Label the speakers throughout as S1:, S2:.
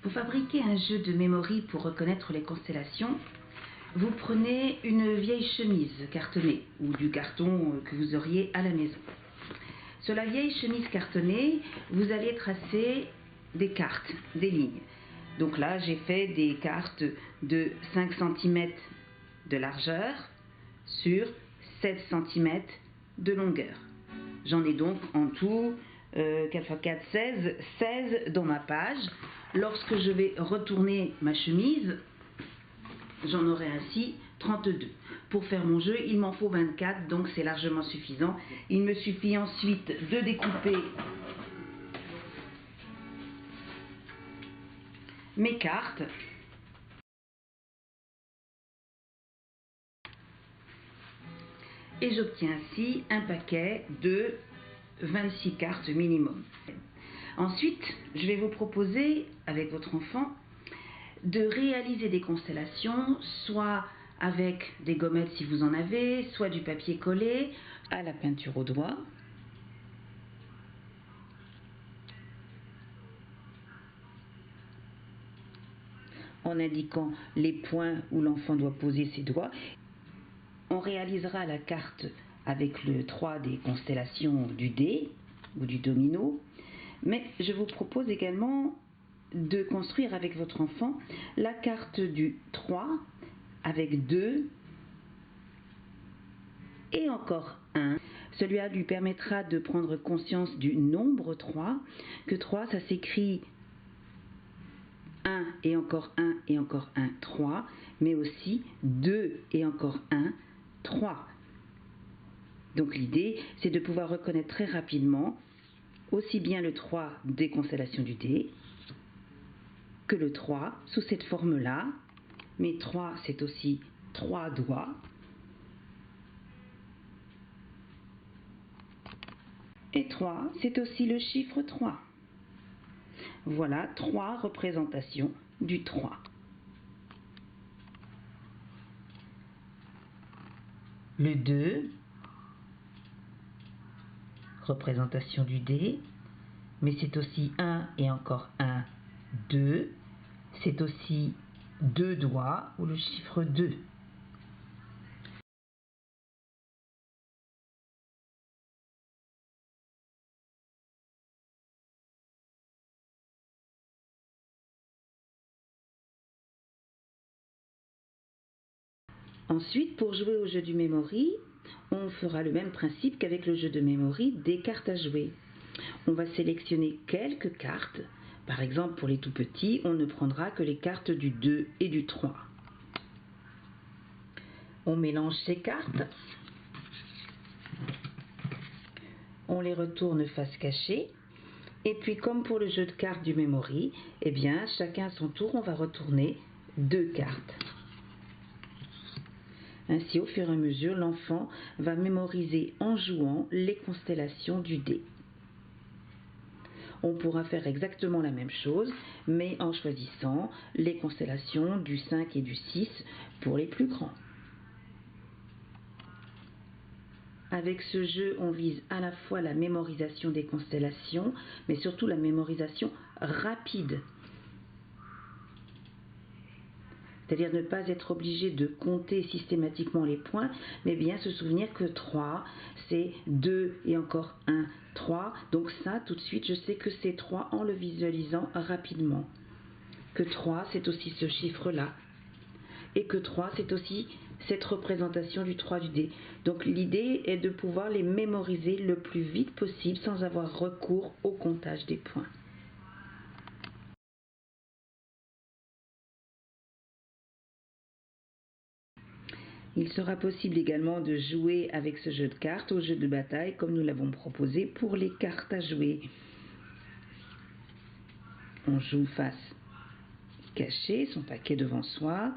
S1: Pour fabriquer un jeu de memory pour reconnaître les constellations, vous prenez une vieille chemise cartonnée ou du carton que vous auriez à la maison. Sur la vieille chemise cartonnée, vous allez tracer des cartes, des lignes. Donc là, j'ai fait des cartes de 5 cm de largeur sur 7 cm de longueur. J'en ai donc en tout 4 x 4, 16 dans ma page. Lorsque je vais retourner ma chemise, j'en aurai ainsi 32. Pour faire mon jeu, il m'en faut 24, donc c'est largement suffisant. Il me suffit ensuite de découper mes cartes. Et j'obtiens ainsi un paquet de 26 cartes minimum. Ensuite, je vais vous proposer, avec votre enfant, de réaliser des constellations, soit avec des gommettes si vous en avez, soit du papier collé, à la peinture au doigt. En indiquant les points où l'enfant doit poser ses doigts. On réalisera la carte avec le 3 des constellations du dé ou du domino, mais je vous propose également de construire avec votre enfant la carte du 3 avec 2 et encore 1. Celui-là lui permettra de prendre conscience du nombre 3, que 3 ça s'écrit 1 et encore 1 et encore 1, 3, mais aussi 2 et encore 1, 3. Donc l'idée, c'est de pouvoir reconnaître très rapidement aussi bien le 3 des constellations du dé que le 3 sous cette forme-là. Mais 3, c'est aussi 3 doigts. Et 3, c'est aussi le chiffre 3. Voilà 3 représentations du 3. Le 2, représentation du dé, mais c'est aussi 1 et encore 1, 2. C'est aussi 2 doigts ou le chiffre 2. Ensuite, pour jouer au jeu du memory, on fera le même principe qu'avec le jeu de memory des cartes à jouer. On va sélectionner quelques cartes. Par exemple, pour les tout petits, on ne prendra que les cartes du 2 et du 3. On mélange ces cartes. On les retourne face cachée. Et puis, comme pour le jeu de cartes du memory, eh bien, chacun à son tour, on va retourner 2 cartes. Ainsi, au fur et à mesure, l'enfant va mémoriser en jouant les constellations du dé. On pourra faire exactement la même chose, mais en choisissant les constellations du 5 et du 6 pour les plus grands. Avec ce jeu, on vise à la fois la mémorisation des constellations, mais surtout la mémorisation rapide. C'est-à-dire ne pas être obligé de compter systématiquement les points, mais bien se souvenir que 3, c'est 2 et encore 1, 3. Donc ça, tout de suite, je sais que c'est 3 en le visualisant rapidement. Que 3, c'est aussi ce chiffre-là. Et que 3, c'est aussi cette représentation du 3 du dé. Donc l'idée est de pouvoir les mémoriser le plus vite possible sans avoir recours au comptage des points. Il sera possible également de jouer avec ce jeu de cartes au jeu de bataille comme nous l'avons proposé pour les cartes à jouer. On joue face cachée, son paquet devant soi.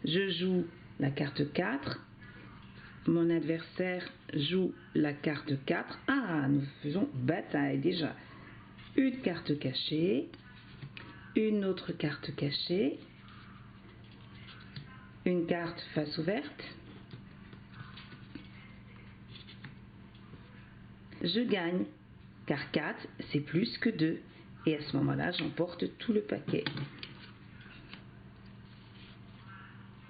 S1: Je joue la carte 4. Mon adversaire joue la carte 4. Ah, nous faisons bataille déjà. Une carte cachée, une autre carte cachée, une carte face ouverte. Je gagne, car 4 c'est plus que 2 Et à ce moment-là, j'emporte tout le paquet.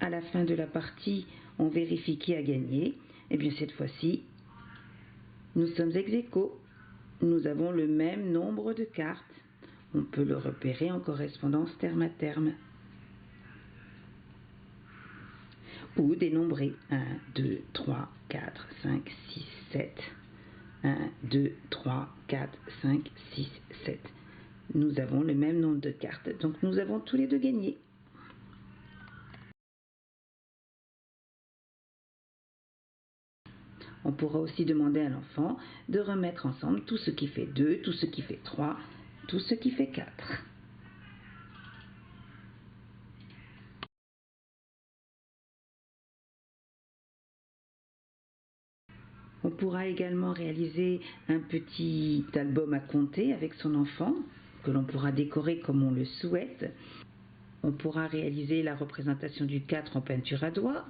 S1: À la fin de la partie, on vérifie qui a gagné. Et bien cette fois-ci, nous sommes ex aequo. Nous avons le même nombre de cartes. On peut le repérer en correspondance terme à terme. Ou dénombrer 1, 2, 3, 4, 5, 6, 7. 1, 2, 3, 4, 5, 6, 7. Nous avons le même nombre de cartes, donc nous avons tous les deux gagné. On pourra aussi demander à l'enfant de remettre ensemble tout ce qui fait 2, tout ce qui fait 3, tout ce qui fait 4. On pourra également réaliser un petit album à compter avec son enfant, que l'on pourra décorer comme on le souhaite. On pourra réaliser la représentation du 4 en peinture à doigts,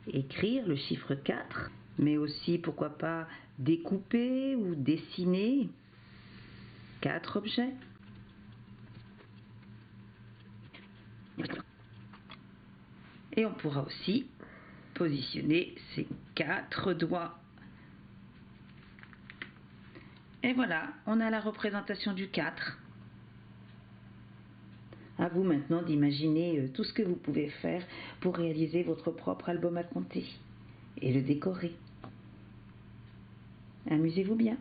S1: écrire le chiffre 4, mais aussi, pourquoi pas, découper ou dessiner 4 objets. Et on pourra aussi positionner ces 4 doigts. Et voilà, on a la représentation du 4. À vous maintenant d'imaginer tout ce que vous pouvez faire pour réaliser votre propre album à compter et le décorer. Amusez-vous bien.